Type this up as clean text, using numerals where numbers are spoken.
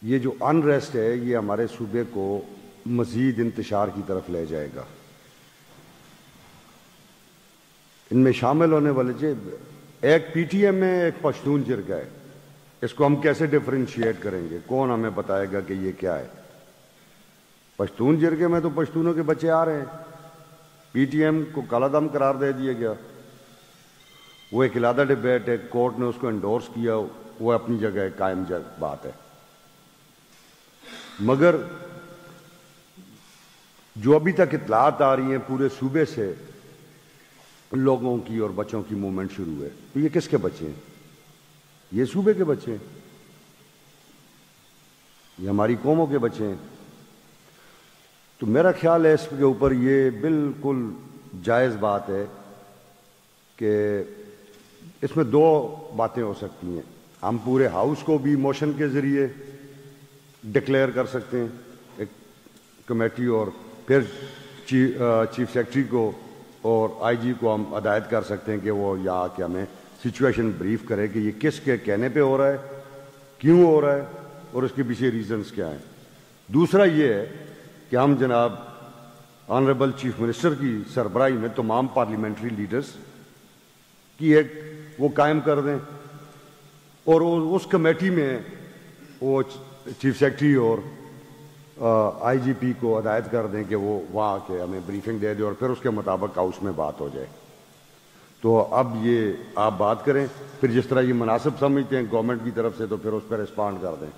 یہ جو انریسٹ ہے یہ ہمارے صوبے کو مزید انتشار کی طرف لے جائے گا۔ ان میں شامل ہونے والے ایک پی ٹی ایم ہے، ایک پشتون جرگہ ہے۔ اس کو ہم کیسے ڈیفرینشیٹ کریں گے؟ کون ہمیں بتائے گا کہ یہ کیا ہے؟ پشتون جرگے میں تو پشتونوں کے بچے آ رہے ہیں، پی ٹی ایم کو کالا دم قرار دے دیا گیا۔ وہ ایک علیحدہ ڈبیٹ ہے، کورٹ نے اس کو انڈورس کیا، وہ اپنی جگہ قائم بات ہے۔ مگر جو ابھی تک اطلاعات آ رہی ہیں پورے صوبے سے لوگوں کی اور بچوں کی موومنٹ شروع ہے، تو یہ کس کے بچے ہیں؟ یہ صوبے کے بچے ہیں، یہ ہماری قوموں کے بچے ہیں۔ تو میرا خیال ہے اس کے اوپر یہ بالکل جائز بات ہے کہ اس میں دو باتیں ہو سکتی ہیں۔ ہم پورے ہاؤس کو بھی موشن کے ذریعے ڈکلیئر کر سکتے ہیں ایک کمیٹی، اور پھر چیف سیکرٹری کو اور آئی جی کو ہم ہدایت کر سکتے ہیں کہ وہ یہاں آ کے ہمیں سچویشن بریف کرے کہ یہ کس کے کہنے پہ ہو رہا ہے، کیوں ہو رہا ہے، اور اس کے پیچھے ریزنز کیا ہیں۔ دوسرا یہ ہے کہ ہم جناب آنریبل چیف منسٹر کی سربراہی میں تمام پارلیمنٹری لیڈرز کی ایک وہ قائم کر دیں، اور اس کمیٹی میں وہ چیف سیکرٹری اور آئی جی پی کو ہدایت کر دیں کہ وہ وہاں آ کے ہمیں بریفنگ دے دیں، اور پھر اس کے مطابق ہاؤس میں بات ہو جائے۔ تو اب یہ آپ بات کریں، پھر جس طرح یہ مناسب سمجھتے ہیں گورنمنٹ کی طرف سے، تو پھر اس پر رسپانڈ کر دیں۔